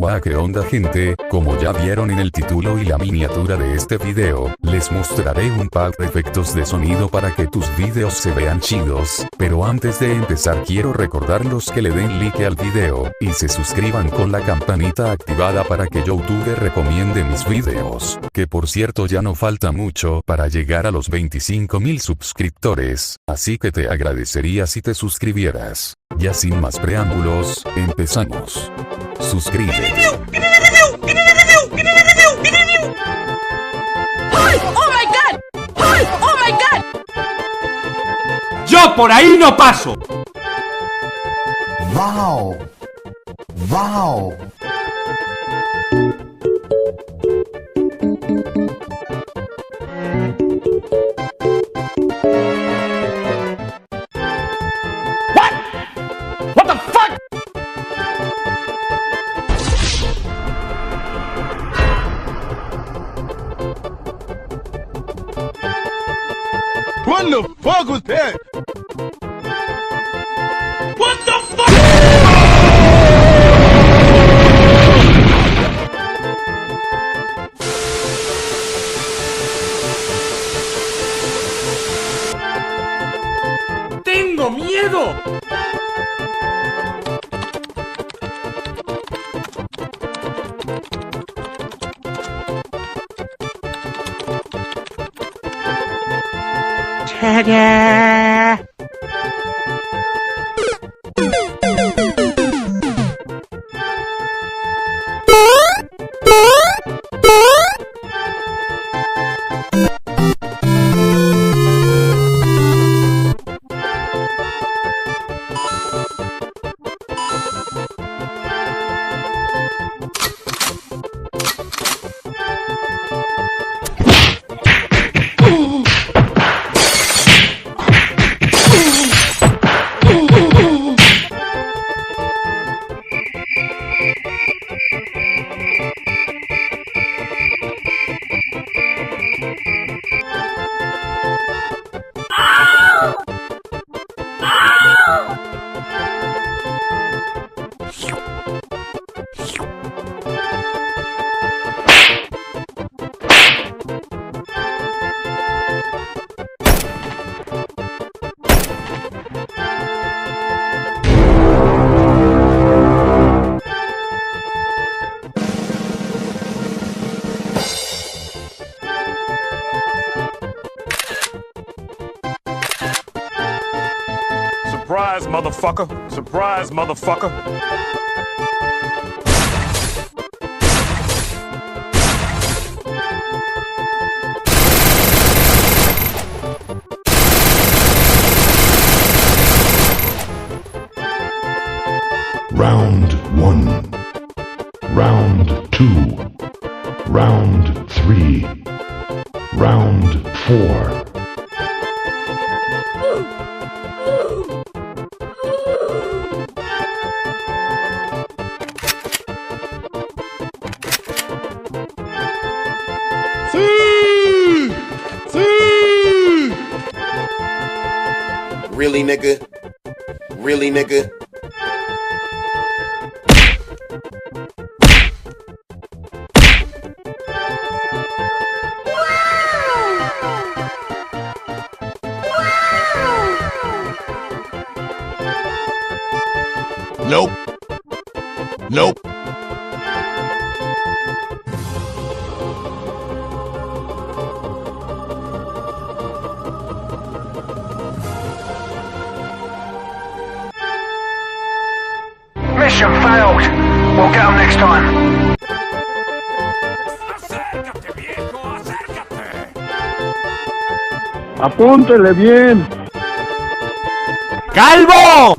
Va, ¿qué onda, gente? Como ya vieron en el título y la miniatura de este video, les mostraré un par de efectos de sonido para que tus videos se vean chidos, pero antes de empezar quiero recordarlos que le den like al video, y se suscriban con la campanita activada para que YouTube recomiende mis videos, que por cierto ya no falta mucho para llegar a los 25.000 suscriptores, así que te agradecería si te suscribieras. Ya sin más preámbulos, empezamos. Suscríbete. ¡Oh my god! ¡Oh my god! ¡Yo por ahí no paso! ¡Wow! ¡Wow! What the fuck? What the fuck was that? What the fuck? ¡Tengo miedo! ¡Tada! Surprise, motherfucker. Surprise, motherfucker. Round 1. Round 2. Round 3. Round 4. Really, nigga? Really, nigga? Nope. Nope. Mission failed. We'll get them next time. Acércate, viejo, acércate. Apúntele bien. ¡Calvo!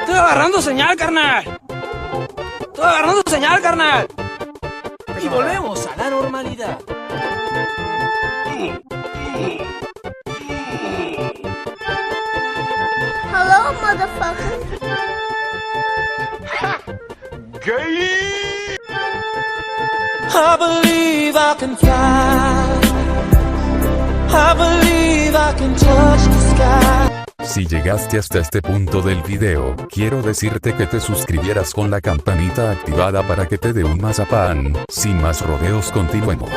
Estoy agarrando señal, carnal. Estoy agarrando señal, carnal. Y volvemos a la normalidad. Hello, motherfucker. Gay. I believe I can fly. I believe I can touch the sky. Si llegaste hasta este punto del video, quiero decirte que te suscribieras con la campanita activada para que te dé un mazapán. Sin más rodeos, continuemos.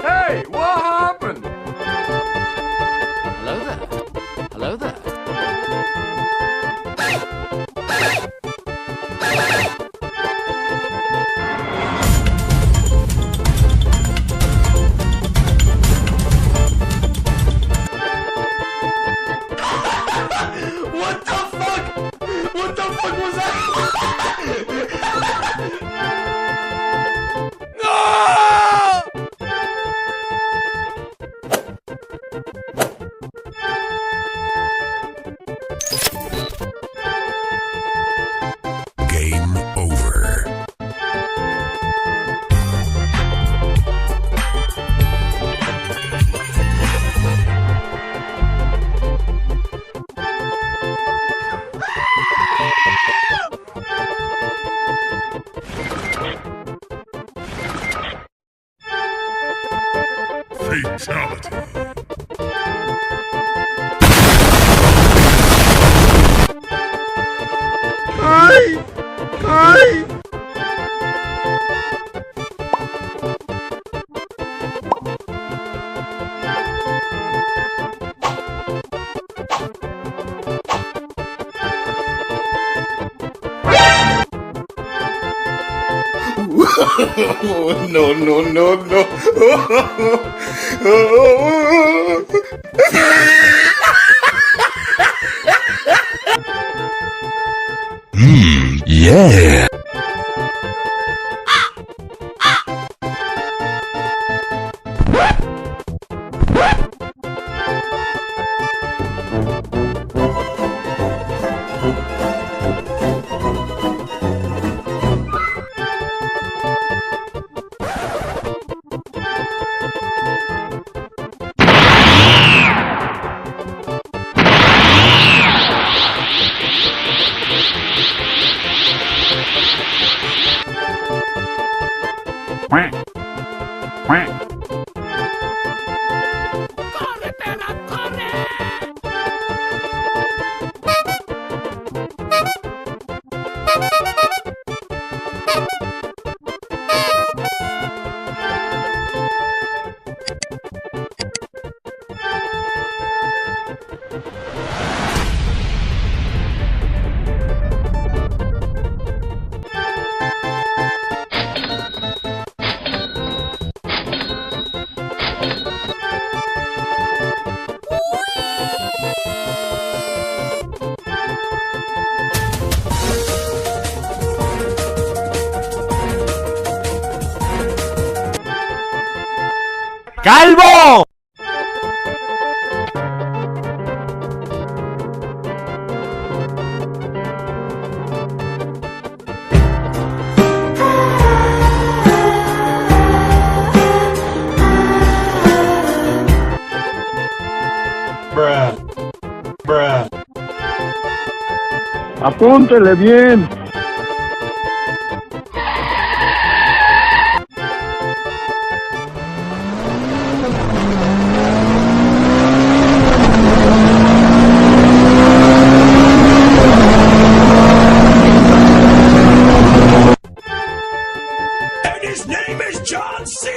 Hey, what happened? Hello there. Hello there. What the fuck? What the fuck was that? Game over. Fatality. No, no, no, no. Yeah. ¡Calvo! Bruh. Apúntele bien. And his name is John C.